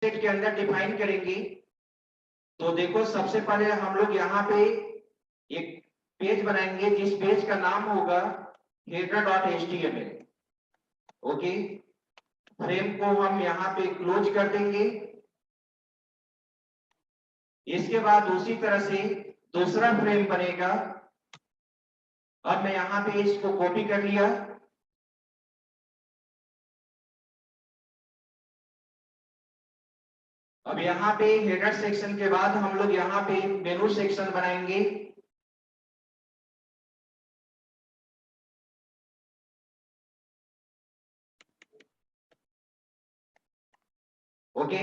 Set के अंदर define करेंगे। तो देखो सबसे पहले हम लोग यहाँ पे एक पेज बनाएंगे जिस पेज का नाम होगा header.html। ओके, फ्रेम को हम यहाँ पे क्लोज कर देंगे। इसके बाद उसी तरह से दूसरा फ्रेम बनेगा। अब मैं यहाँ पे इसको कॉपी कर लिया। अब यहाँ पे हेडर सेक्शन के बाद हम लोग यहाँ पे मेनू सेक्शन बनाएंगे। ओके,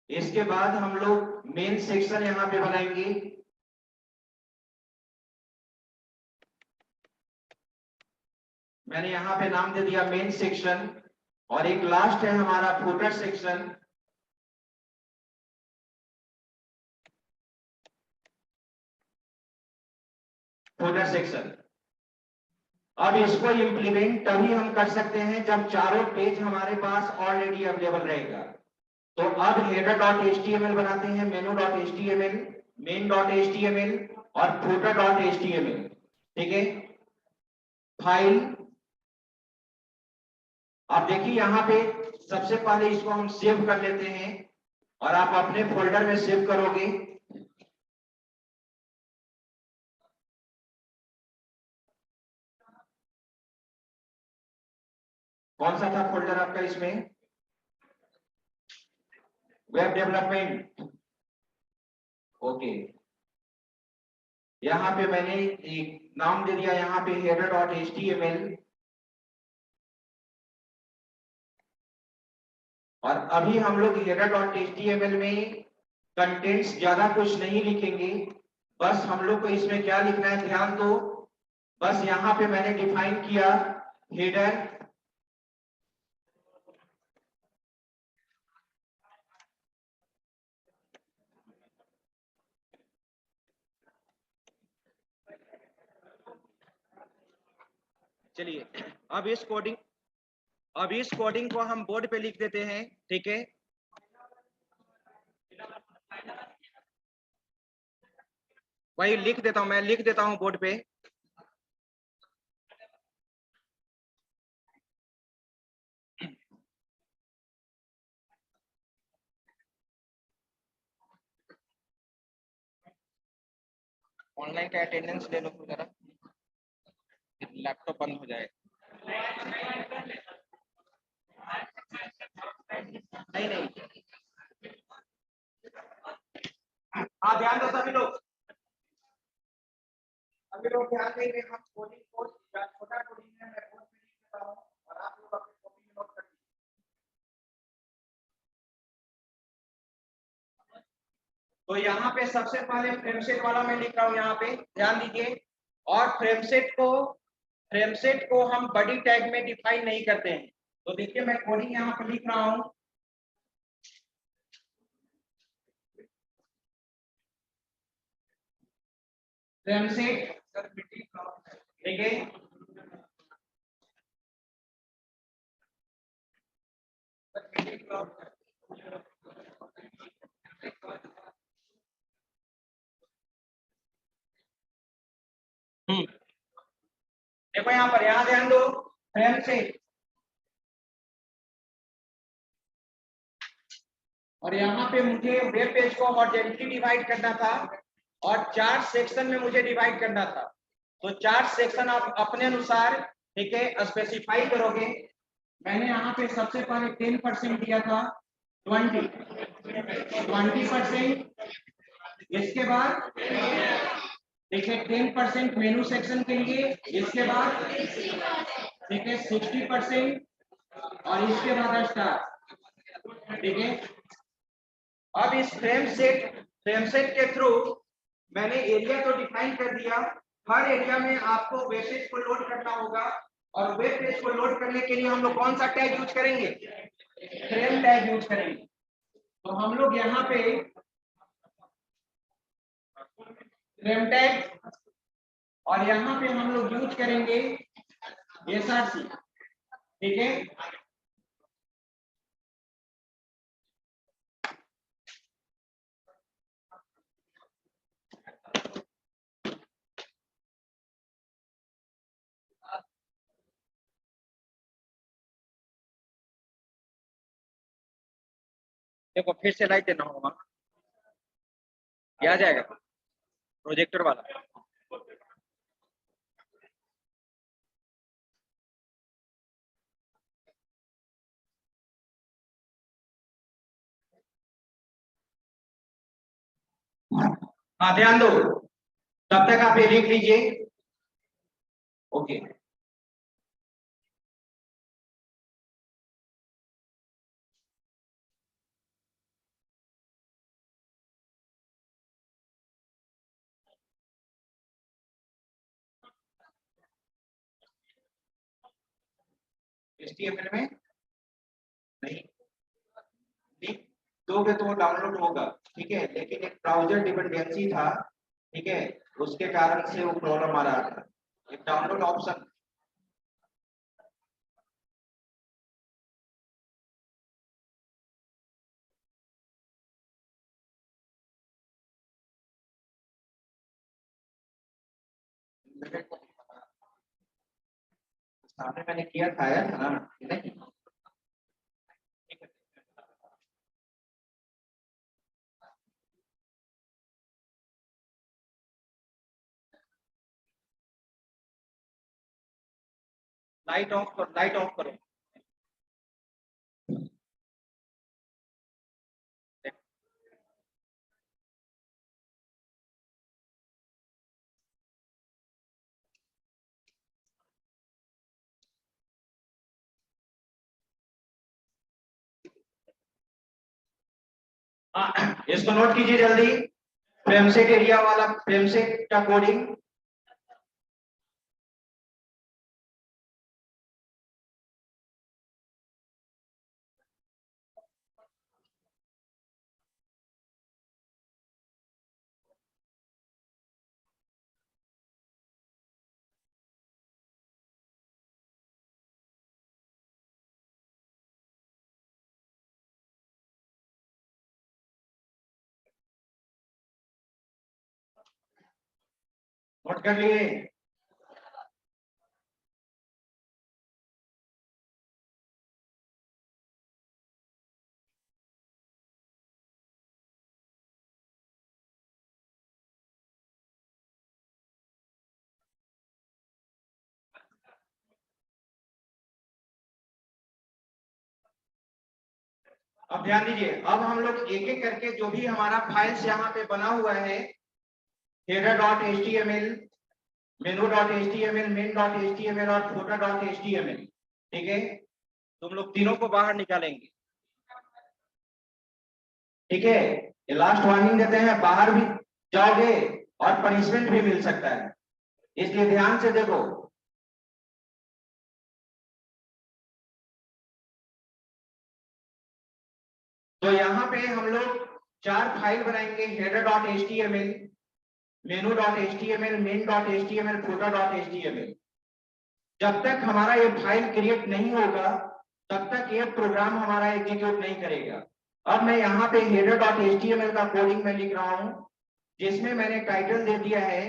इसके बाद हम लोग मेन सेक्शन यहाँ पे बनाएंगे। मैंने यहाँ पे नाम दे दिया मेन सेक्शन। और एक लास्ट है हमारा फुटर सेक्शन। फुटर सेक्शन अब इसको इम्प्लीमेंट तभी हम कर सकते हैं जब चारों पेज हमारे पास ऑलरेडी अवेलेबल रहेगा। तो अब header.html बनाते हैं, menu.html, main.html और footer.html। ठीक है, फाइल। आप देखिए यहाँ पे सबसे पहले इसको हम सेव कर लेते हैं और आप अपने फोल्डर में सेव करोगे। कौन सा था फोल्डर आपका इसमें? Web development. ओके, यहाँ पे मैंने एक नाम दे दिया यहाँ पे header.html। और अभी हम लोग header.html में कंटेंट्स ज्यादा कुछ नहीं लिखेंगे। बस हम लोग को इसमें क्या लिखना है ध्यान दो। बस यहाँ पे मैंने डिफाइन किया हेडर, चलिए अब इस कोडिंग को हम बोर्ड पे लिख देते हैं। ठीक है, वही लिख देता हूं, मैं लिख देता हूं बोर्ड पे। ऑनलाइन का अटेंडेंस ले लो जरा, लैपटॉप बंद हो जाएगा। नहीं, हाँ ध्यान दो सभी लोग, ध्यान देंगे। हम कोडिंग को छोटा कोडिंग है, मैं बोर्ड पे लिख देता हूँ और आप लोग अपने कॉपी में नोट कर लीजिए। तो यहाँ पे सबसे पहले फ्रेमसेट वाला मैं लिख रहा हूँ, यहाँ पे ध्यान दीजिए। और फ्रेमसेट को हम बड़ी टैग में डिफाइन नहीं करते हैं। तो देखिए मैं कोडिंग यहाँ पे लिख रहा हूँ। फ्रेमसेट, ठीक है, देखो यहाँ पर, यहाँ ध्यान दो, फ्रेमसेट। और यहाँ पे मुझे वेब पेज को हॉरिजॉन्टली डिवाइड करना था और 4 सेक्शन में मुझे डिवाइड करना था। तो 4 सेक्शन आप अपने अनुसार, ठीक है, स्पेसिफाई करोगे। मैंने यहाँ पे सबसे पहले 10% दिया था, 20%। इसके बाद देखिए 10% मेनू सेक्शन के लिए। इसके बाद देखिए 60% और इसके बाद स्टार। ठीक है, अब इस फ्रेमसेट के थ्रू मैंने एरिया तो डिफाइन कर दिया। हर एरिया में आपको वेब पेज को लोड करना होगा और वेब पेज को लोड करने के लिए हम लोग कौन सा टैग यूज करेंगे? फ्रेम टैग यूज करेंगे। तो हम लोग यहाँ पे फ्रेम टैग और यहाँ पे हम लोग यूज करेंगे SRC। ठीक है, देखो फिर से लाइट देना होगा, ये आ जाएगा प्रोजेक्टर वाला। हाँ ध्यान दो, तब तक आप ये लिख लीजिए। ओके HTML में नहीं लिख दोगे तो वो डाउनलोड होगा, ठीक है, लेकिन एक ब्राउजर डिपेंडेंसी था, ठीक है, उसके कारण से वो प्रॉब्लम आ रहा था। एक डाउनलोड ऑप्शन सामने मैंने किया था, आया था ना, नहीं? लाइट ऑफ करो, लाइट ऑफ करो। हाँ, इसको नोट कीजिए जल्दी, फ्रेमसेट एरिया वाला, फ्रेमसेट का कोडिंग। नोट कर लिए? अब ध्यान दीजिए, अब हम लोग एक एक करके जो भी हमारा फाइल्स यहाँ पे बना हुआ है, header.html, menu.html, main.html और footer.html, ठीक है, तुम लोग तीनों को बाहर निकालेंगे, ठीक है। ये लास्ट वार्निंग देते हैं, बाहर भी जाओगे और पनिशमेंट भी मिल सकता है, इसलिए ध्यान से देखो। तो यहाँ पे हम लोग 4 फाइल बनाएंगे, header.html, menu.html, main.html, footer.html। जब तक हमारा ये फाइल क्रिएट नहीं होगा तब तक ये प्रोग्राम हमारा एग्जीक्यूट नहीं करेगा। अब मैं यहाँ पे header.html का कोडिंग में लिख रहा हूँ, जिसमें मैंने टाइटल दे दिया है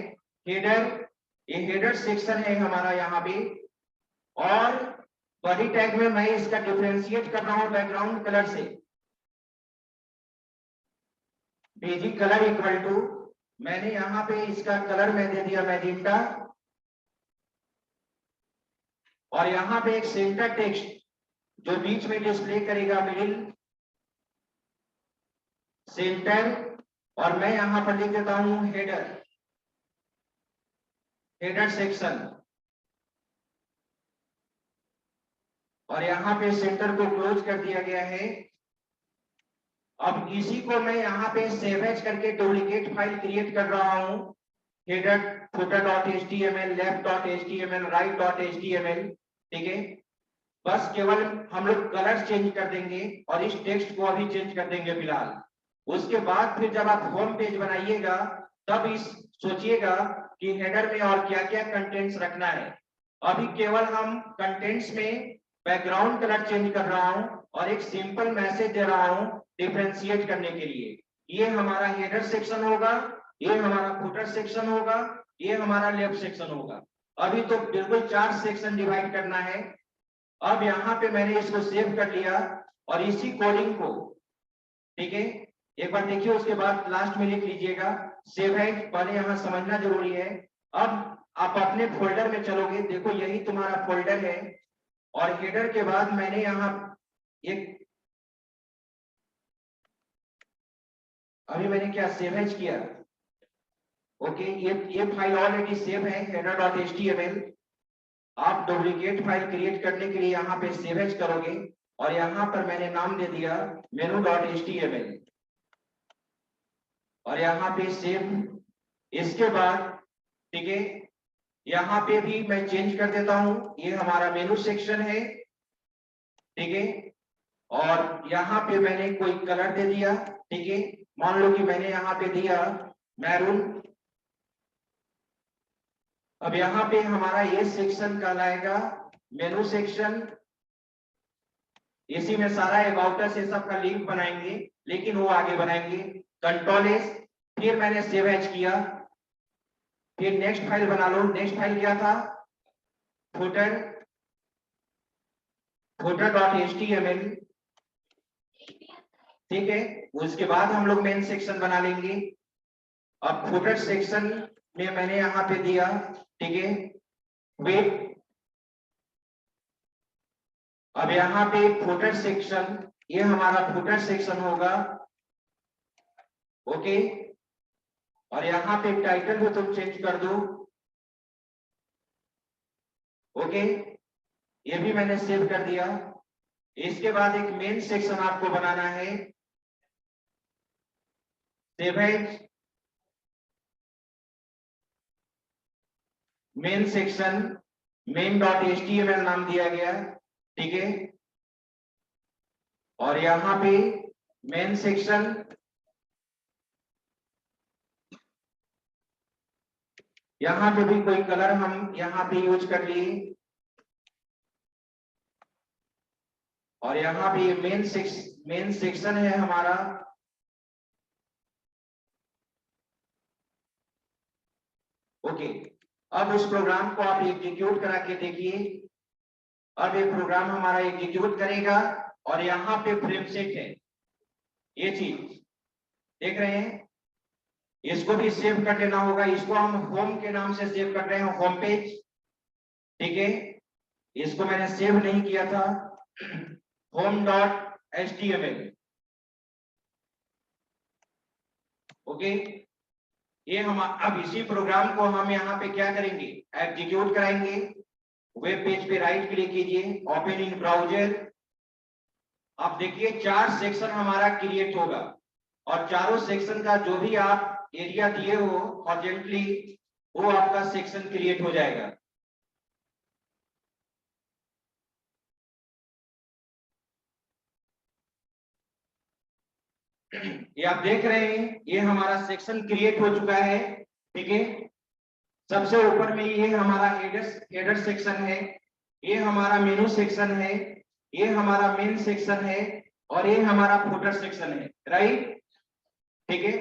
हेडर, ये हेडर सेक्शन है हमारा यहाँ पे, और बॉडी टैग में मैं इसका डिफरेंशिएट कर रहा हूँ बैकग्राउंड कलर से, बेसिक कलर इक्वल टू, मैंने यहाँ पे इसका कलर में दे दिया मैजेंटा, और यहाँ पे एक सेंटर टेक्स्ट जो बीच में डिस्प्ले करेगा मिडिल सेंटर, और मैं यहाँ पर लिख देता हूँ हेडर, हेडर सेक्शन, और यहाँ पे सेंटर को क्लोज कर दिया गया है। अब इसी को मैं यहाँ पे सेव एज करके डुप्लीकेट फाइल क्रिएट कर रहा हूँ, हेडर footer.html, left.html, right.html, ठीक है। बस केवल हम लोग कलर चेंज कर देंगे और इस टेक्स्ट को अभी चेंज कर देंगे फिलहाल। उसके बाद फिर जब आप होम पेज बनाइएगा तब इस सोचिएगा कि हेडर में और क्या क्या कंटेंट्स रखना है। अभी केवल हम कंटेंट्स में बैकग्राउंड कलर चेंज कर रहा हूं और एक सिंपल मैसेज दे रहा हूं डिफरेंशिएट करने के लिए। ये हमारा हेडर सेक्शन होगा, ये हमारा फुटर सेक्शन होगा, ये हमारा लेफ्ट सेक्शन होगा। अभी तो बिल्कुल 4 सेक्शन डिवाइड करना है। अब यहाँ पे मैंने इसको सेव कर लिया और इसी कोडिंग को ठीक है, एक बार देखिए, उसके बाद लास्ट में लिख लीजिएगा सेव है, पहले यहाँ समझना जरूरी है। अब आप अपने फोल्डर में चलोगे, देखो यही तुम्हारा फोल्डर है, और हेडर के बाद मैंने यहाँ एक, अभी मैंने क्या सेव एज किया, ओके, ये फाइल ऑलरेडी सेव है header.html। आप डुप्लीकेट फाइल क्रिएट करने के लिए यहाँ पे सेव एज करोगे, और यहाँ पर मैंने नाम दे दिया menu.html, और यहाँ पे सेव। इसके बाद ठीक है, यहाँ पे भी मैं चेंज कर देता हूं, ये हमारा मेनू सेक्शन है, ठीक है, और यहाँ पे मैंने कोई कलर दे दिया, ठीक है, मान लो कि मैंने यहाँ पे दिया मैरून। अब यहाँ पे हमारा ये सेक्शन कहलाएगा मेनू सेक्शन, इसी में सारा अबाउट अस ये सब का लिंक बनाएंगे, लेकिन वो आगे बनाएंगे। कंट्रोल एस, फिर मैंने सेव एज किया, फिर नेक्स्ट फाइल बना लो। नेक्स्ट फाइल क्या था, फुटर, footer.html, ठीक है। उसके बाद हम लोग मेन सेक्शन बना लेंगे। अब फुटर सेक्शन में मैंने यहाँ पे दिया, ठीक है, वेट। अब यहाँ पे फुटर सेक्शन, ये हमारा फुटर सेक्शन होगा, ओके, और यहाँ पे टाइटल भी तुम चेंज कर दो, ओके, ये भी मैंने सेव कर दिया। इसके बाद एक मेन सेक्शन आपको बनाना है, save as main section, main.html नाम दिया गया, ठीक है, और यहाँ पे मेन सेक्शन, यहाँ पे भी कोई कलर हम यहाँ पे यूज कर लिए, और यहाँ पे मेन सेक्शन है हमारा, ओके। अब उस प्रोग्राम को आप एग्जीक्यूट करा के देखिए। अब ये प्रोग्राम हमारा एग्जीक्यूट करेगा, और यहाँ पे फ्रेम सेट है, ये चीज देख रहे हैं, इसको भी सेव कर लेना होगा। इसको हम होम के नाम से सेव कर रहे हैं, होम पेज, ठीक है, इसको मैंने सेव नहीं किया था, home.html, ओके। ये हम अब इसी प्रोग्राम को हम यहाँ पे क्या करेंगे, एग्जीक्यूट कराएंगे। वेब पेज पे राइट क्लिक कीजिए, ओपन इन ब्राउजर। आप देखिए 4 सेक्शन हमारा क्रिएट होगा, और चारों सेक्शन का जो भी आप एरिया दिए हो हॉरिजॉन्टली, वो आपका सेक्शन क्रिएट हो जाएगा। ये आप देख रहे हैं, ये हमारा सेक्शन क्रिएट हो चुका है, ठीक है। सबसे ऊपर में ये हमारा हेडर सेक्शन है, ये हमारा मेनू सेक्शन है, ये हमारा मेन सेक्शन है, और ये हमारा फुटर सेक्शन है, राइट, ठीक है।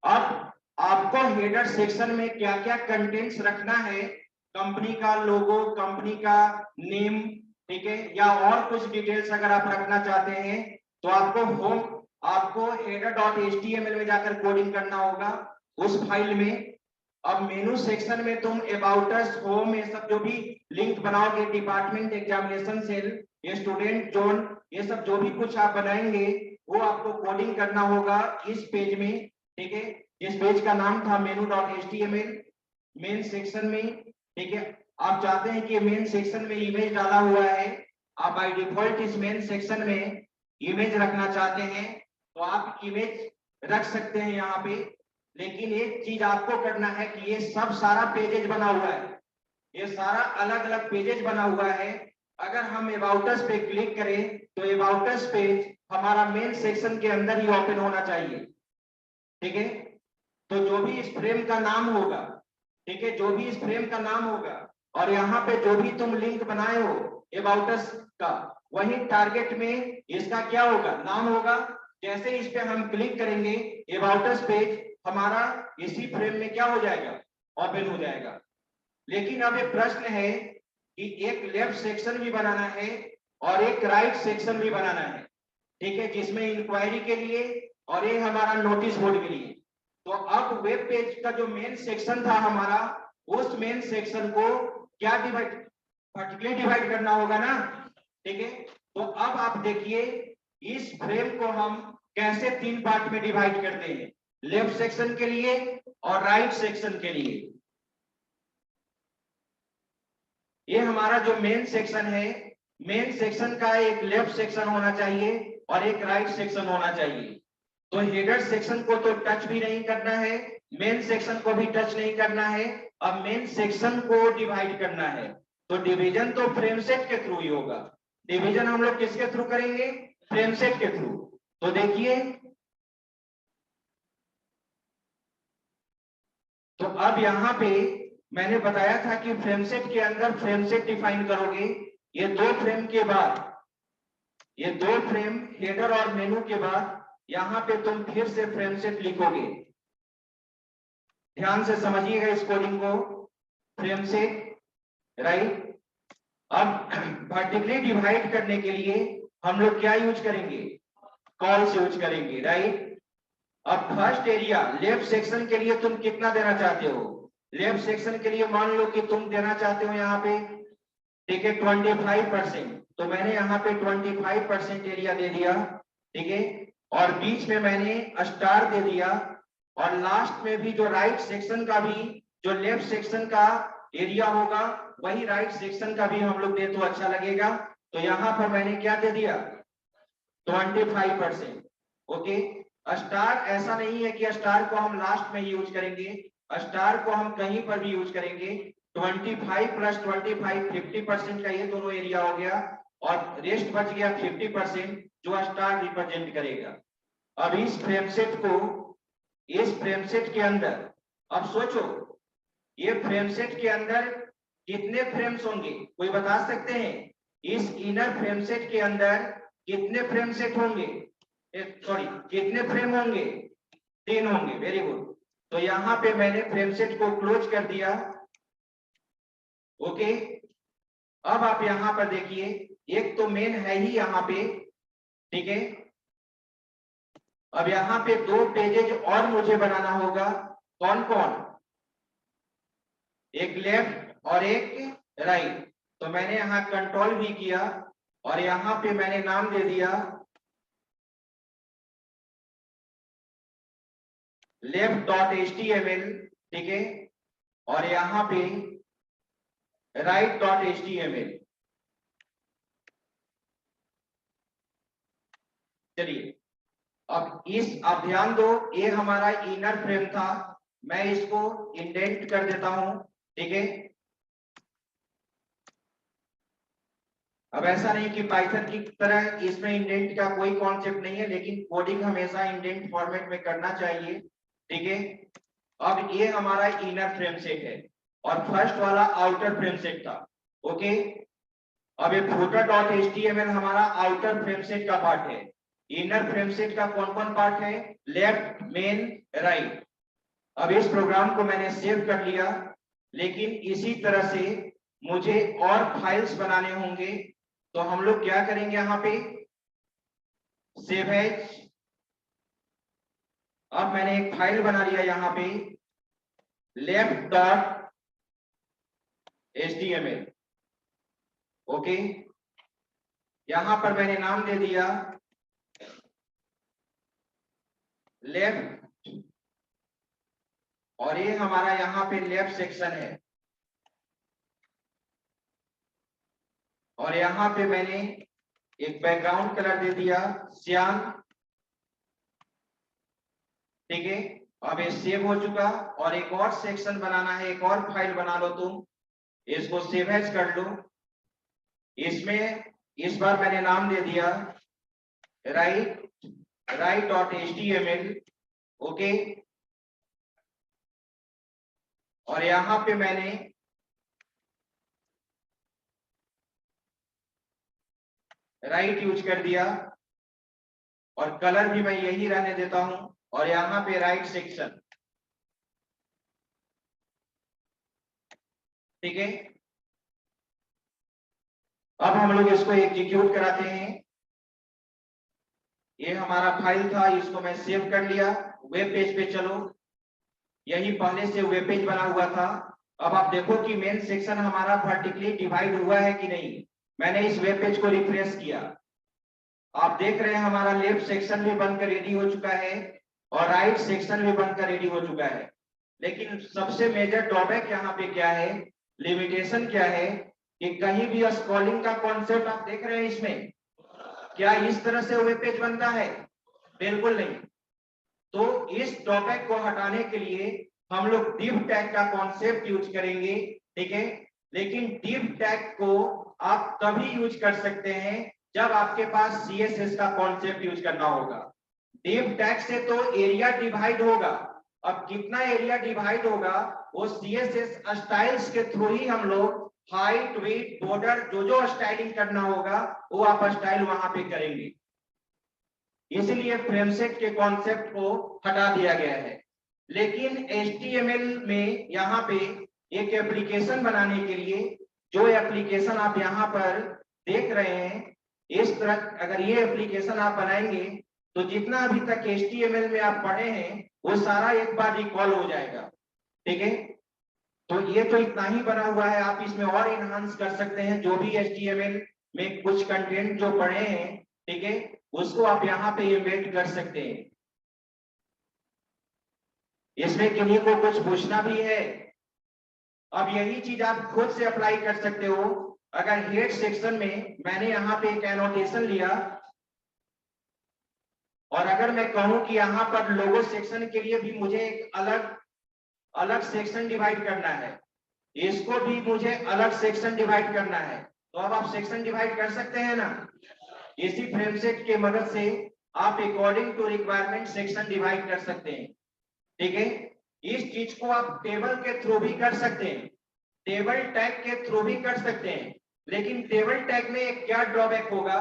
अब आपको हेडर सेक्शन में क्या क्या कंटेंट्स रखना है, कंपनी का लोगो, कंपनी का नेम, ठीक है, या और कुछ डिटेल्स अगर आप रखना चाहते हैं, तो आपको header.html में जाकर कोडिंग करना होगा उस फाइल में। अब मेनू सेक्शन में तुम अबाउट अस, होम, ये सब जो भी लिंक बनाओगे, डिपार्टमेंट, एग्जामिनेशन सेल, ये स्टूडेंट जोन, ये सब जो भी कुछ आप बनाएंगे, वो आपको कोडिंग करना होगा इस पेज में, ठीक है। इस पेज का नाम था menu.html, मेन सेक्शन में, ठीक है। आप चाहते हैं कि मेन सेक्शन में इमेज डाला हुआ है, आप बाय डिफॉल्ट इस मेन सेक्शन में इमेज रखना चाहते हैं, तो आप इमेज रख सकते हैं यहाँ पे। लेकिन एक चीज आपको करना है कि ये सब सारा पेजेज बना हुआ है, ये सारा अलग अलग पेजेज बना हुआ है। अगर हम अबाउट अस पे क्लिक करें, तो अबाउट अस पेज हमारा मेन सेक्शन के अंदर ही ओपन होना चाहिए, ठीक है। तो जो भी इस फ्रेम का नाम होगा, ठीक है, जो भी इस फ्रेम का नाम होगा, और यहाँ पे जो भी तुम लिंक बनाए हो अबाउट अस का, वही टारगेट में इसका क्या होगा, नाम होगा। जैसे इस पे हम क्लिक करेंगे, अबाउट अस पेज हमारा इसी फ्रेम में क्या हो जाएगा, ओपन हो जाएगा। लेकिन अब एक प्रश्न है कि एक लेफ्ट सेक्शन भी बनाना है और एक राइट सेक्शन भी बनाना है, ठीक है, जिसमें इंक्वायरी के लिए और ये हमारा नोटिस बोर्ड के लिए। तो अब वेब पेज का जो मेन सेक्शन था हमारा, उस मेन सेक्शन को क्या डिवाइड, वर्टिकली डिवाइड करना होगा ना, ठीक है। तो अब आप देखिए इस फ्रेम को हम कैसे 3 पार्ट में डिवाइड करते हैं, लेफ्ट सेक्शन के लिए और राइट सेक्शन के लिए। ये हमारा जो मेन सेक्शन है, मेन सेक्शन का एक लेफ्ट सेक्शन होना चाहिए और एक राइट सेक्शन होना चाहिए। तो हेडर सेक्शन को तो टच भी नहीं करना है, मेन सेक्शन को भी टच नहीं करना है। अब मेन सेक्शन को डिवाइड करना है, तो डिवीजन तो फ्रेम सेट के थ्रू ही होगा। डिवीजन हम लोग किसके थ्रू करेंगे, फ्रेम सेट के थ्रू। तो देखिए, तो अब यहां पे मैंने बताया था कि फ्रेम सेट के अंदर फ्रेम सेट डिफाइन करोगे। ये 2 फ्रेम के बाद, ये 2 फ्रेम हेडर और मेनू के बाद यहां पे तुम फिर से फ्रेम सेट लिखोगे। ध्यान से समझिएगा इस कोडिंग को, फ्रेम सेट, राइट। अब वर्टिकली डिवाइड करने के लिए हम लोग क्या यूज करेंगे, कॉल्स यूज करेंगे, राइट। अब फर्स्ट एरिया लेफ्ट सेक्शन के लिए तुम कितना देना चाहते हो, लेफ्ट सेक्शन के लिए मान लो कि तुम देना चाहते हो यहाँ पे, ठीक है, 25%। तो मैंने यहाँ पे 25% एरिया दे दिया, ठीक है। और बीच में मैंने स्टार दे दिया, और लास्ट में भी जो राइट सेक्शन का भी, जो लेफ्ट सेक्शन का एरिया होगा वही राइट सेक्शन का भी हम लोग दे तो अच्छा लगेगा। तो यहाँ पर मैंने क्या दे दिया, 25%, ओके। स्टार ऐसा नहीं है कि स्टार को हम लास्ट में यूज करेंगे, स्टार को हम कहीं पर भी यूज करेंगे। 25 प्लस 25 50% का ये दोनों एरिया हो गया, और रेस्ट बच गया 50% जो स्टार रिप्रेजेंट करेगा। अब इस फ्रेम सेट को, इस फ्रेम सेट के अंदर, अब सोचो ये फ्रेम सेट के अंदर कितने फ्रेम्स होंगे, कोई बता सकते हैं? इस इनर फ्रेम सेट के अंदर कितने फ्रेम सेट होंगे, सॉरी कितने फ्रेम होंगे, 3 होंगे, वेरी गुड। तो यहाँ पे मैंने फ्रेम सेट को क्लोज कर दिया, ओके। अब आप यहाँ पर देखिए, एक तो मेन है ही यहाँ पे, ठीक है। अब यहाँ पे 2 पेजेज और मुझे बनाना होगा, कौन कौन, एक लेफ्ट और एक राइट। तो मैंने यहाँ कंट्रोल भी किया, और यहाँ पे मैंने नाम दे दिया left.html, ठीक है, और यहाँ पे right.html। चलिए, अब इस, आप ध्यान दो, ये हमारा इनर फ्रेम था, मैं इसको इंडेंट कर देता हूं, ठीक है। अब ऐसा नहीं कि पाइथन की तरह इसमें इंडेंट का कोई कॉन्सेप्ट नहीं है, लेकिन कोडिंग हमेशा इंडेंट फॉर्मेट में करना चाहिए, ठीक है। अब ये हमारा इनर फ्रेम सेट है, और फर्स्ट वाला आउटर फ्रेम सेट था, ओके। अब ये footer.html हमारा आउटर फ्रेम सेट का पार्ट है। इनर फ्रेम सेट का कौन कौन पार्ट है, लेफ्ट, मेन, राइट। अब इस प्रोग्राम को मैंने सेव कर लिया, लेकिन इसी तरह से मुझे और फाइल्स बनाने होंगे। तो हम लोग क्या करेंगे, यहाँ पे सेव एज। अब मैंने एक फाइल बना लिया यहाँ पे, left.html, ओके। यहां पर मैंने नाम दे दिया लेफ्ट, और ये हमारा यहाँ पे लेफ्ट सेक्शन है, और यहाँ पे मैंने एक बैकग्राउंड कलर दे दिया श्याम, ठीक है। अब ये सेव हो चुका, और एक और सेक्शन बनाना है, एक और फाइल बना लो तुम, इसको सेव एज कर लो। इसमें इस बार मैंने नाम दे दिया right.html, ओके। और यहाँ पे मैंने राइट यूज कर दिया, और कलर भी मैं यही रहने देता हूं, और यहाँ पे राइट सेक्शन, ठीक है। अब हम लोग इसको एग्जीक्यूट कराते हैं। ये हमारा फाइल था, इसको मैं सेव कर लिया। वेब पेज पे चलो, यही पहले से वेब पेज बना हुआ था। अब आप देखो कि मेन सेक्शन हमारा वर्टिकली डिवाइड हुआ है कि नहीं। मैंने इस वेब पेज को रिफ्रेश किया, आप देख रहे हैं हमारा लेफ्ट सेक्शन भी बनकर रेडी हो चुका है और राइट सेक्शन भी बनकर रेडी हो चुका है। लेकिन सबसे मेजर ड्रॉबैक यहाँ पे क्या है, लिमिटेशन क्या है, कि कहीं भी स्क्रॉलिंग का कॉन्सेप्ट आप देख रहे हैं इसमें। क्या इस तरह से वेब पेज बनता है? बिल्कुल नहीं। तो इस ड्रॉबैक को हटाने के लिए हम लोग डिव टैग का कॉन्सेप्ट यूज करेंगे, ठीक है। लेकिन डिव टैग को आप तभी यूज कर सकते हैं जब आपके पास CSS का कॉन्सेप्ट यूज करना होगा। डिव टैग से तो एरिया डिवाइड होगा। अब कितना एरिया डिवाइड होगा वो CSS स्टाइल्स के थ्रू ही हम लोग हाइट, वेट, बॉर्डर, जो स्टाइलिंग करना होगा वो आप स्टाइल वहां पे करेंगे। इसलिए फ्रेमसेट के कॉन्सेप्ट को हटा दिया गया है। लेकिन HTML में यहाँ पे एक एप्लीकेशन बनाने के लिए, जो एप्लीकेशन आप यहाँ पर देख रहे हैं, इस तरह अगर ये एप्लीकेशन आप बनाएंगे तो जितना अभी तक HTML में आप पढ़े हैं वो सारा एक बार रिकॉल हो जाएगा, ठीक है। तो ये तो इतना ही बना हुआ है, आप इसमें और इनहांस कर सकते हैं। जो भी HTML में कुछ कंटेंट जो पढ़े हैं, ठीक है, उसको आप यहाँ पे इम्बेड कर सकते हैं। इसमें किन्हीं को कुछ पूछना भी है? अब यही चीज आप खुद से अप्लाई कर सकते हो। अगर हेड सेक्शन में मैंने यहाँ पे एक एनोटेशन लिया और अगर मैं कहूं कि यहाँ पर लोगो सेक्शन के लिए भी मुझे एक अलग सेक्शन डिवाइड करना है, इसको भी मुझे अलग सेक्शन डिवाइड करना है, तो अब आप सेक्शन डिवाइड कर सकते हैं ना। इसी फ्रेमसेट के मदद से आप according to requirement section divide कर सकते हैं, ठीक है। इस चीज को आप टेबल के थ्रू भी कर सकते हैं, टेबल टैग के थ्रू भी कर सकते हैं। लेकिन टेबल टैग में एक क्या ड्रॉबैक होगा,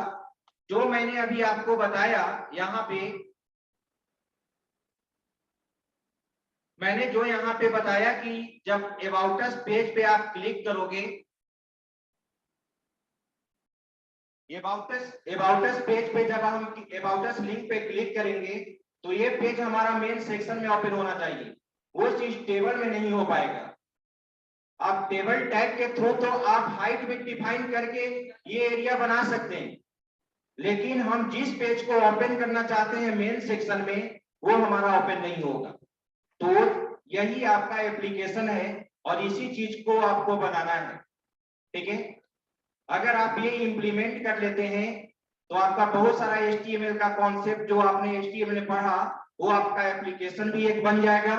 जो मैंने अभी आपको बताया, यहाँ पे मैंने जो यहाँ पे बताया कि जब अबाउट अस पेज पे आप क्लिक करोगे, अबाउट अस पेज पे जब हम अबाउट अस लिंक पे क्लिक करेंगे तो ये पेज हमारा मेन सेक्शन में ओपन होना चाहिए। वो चीज टेबल में नहीं हो पाएगा। आप टेबल टैग के थ्रू तो आप हाइट विड्थ डिफाइन करके ये एरिया बना सकते हैं, लेकिन हम जिस पेज को ओपन करना चाहते हैं मेन सेक्शन में, वो हमारा ओपन नहीं होगा। तो यही आपका एप्लीकेशन है और इसी चीज को आपको बनाना है, ठीक है। अगर आप ये इंप्लीमेंट कर लेते हैं तो आपका बहुत सारा HTML का कॉन्सेप्ट जो आपने HTML में पढ़ा वो आपका एप्लीकेशन भी एक बन जाएगा,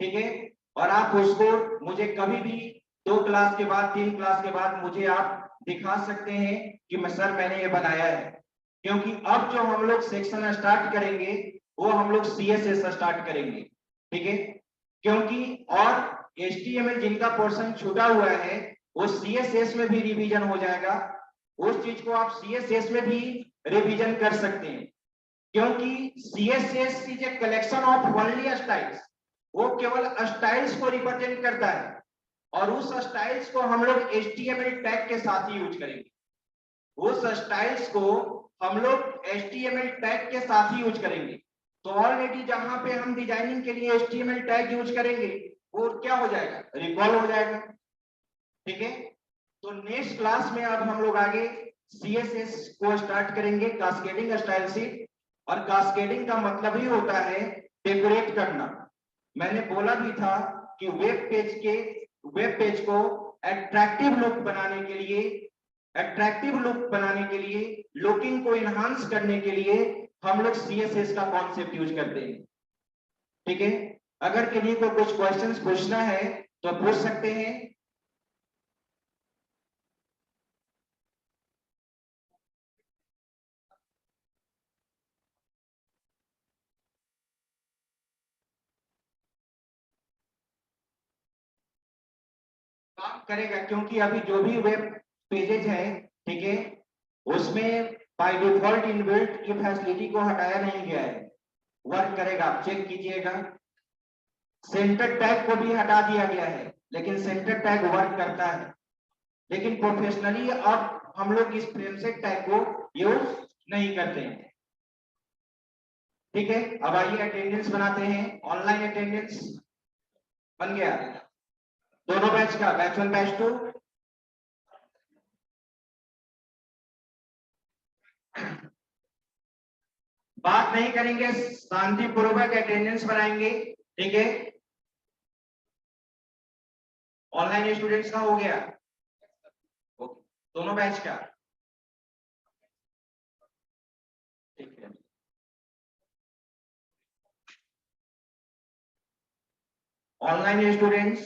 ठीक है। और आप उसको मुझे कभी भी 2 क्लास के बाद 3 क्लास के बाद मुझे आप दिखा सकते हैं कि मैं सर मैंने ये बनाया है। क्योंकि अब जो हम लोग सेक्शन स्टार्ट करेंगे वो हम लोग CSS स्टार्ट करेंगे, ठीक है। क्योंकि और HTML जिनका पोर्शन छूटा हुआ है वो CSS में भी रिवीजन हो जाएगा। उस चीज को आप CSS में भी रिवीजन कर सकते हैं, क्योंकि CSS is a collection of only styles. वो केवल स्टाइल्स को रिप्रेजेंट करता है और उस स्टाइल्स को हम लोग HTML टैग के साथ ही यूज करेंगे। उस स्टाइल्स को हम लोग HTML टैग के साथ ही यूज करेंगे। तो ऑलरेडी जहां पे हम डिजाइनिंग के लिए HTML टैग यूज करेंगे वो क्या हो जाएगा, रिकॉल हो जाएगा, ठीक है। तो नेक्स्ट क्लास में अब हम लोग आगे CSS को स्टार्ट करेंगे, कास्केडिंग स्टाइल से। और कास्केडिंग का मतलब ही होता है डेकोरेट करना। मैंने बोला भी था कि वेब पेज को अट्रैक्टिव लुक बनाने के लिए लुकिंग को एनहांस करने के लिए हम लोग CSS का कॉन्सेप्ट यूज करते हैं, ठीक है। अगर किसी को कुछ क्वेश्चंस पूछना है तो पूछ सकते हैं। काम करेगा, क्योंकि अभी जो भी वेब पेजेज है, ठीक है, उसमें बाय डिफॉल्ट इनबिल्ट की फैसिलिटी को हटाया नहीं गया है। वर्क करेगा, आप चेक कीजिएगा। सेंटर टैग को भी हटा दिया गया है, लेकिन सेंटर टैग वर्क करता है। लेकिन प्रोफेशनली अब हम लोग इस फ्रेमसेट टैग को यूज नहीं करते हैं। ठीक है, अब आइए अटेंडेंस बनाते हैं। ऑनलाइन अटेंडेंस बन गया दोनों बैच का, बैच 1 बैच 2। बात नहीं करेंगे, शांतिपूर्वक अटेंडेंस बनाएंगे। ठीक है, ऑनलाइन स्टूडेंट्स का हो गया दोनों बैच का। ठीक है, ऑनलाइन स्टूडेंट्स,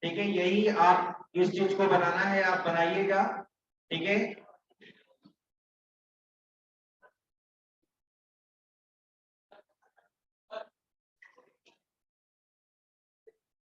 ठीक है, यही आप इस चीज को बनाना है, आप बनाइएगा। ठीक है,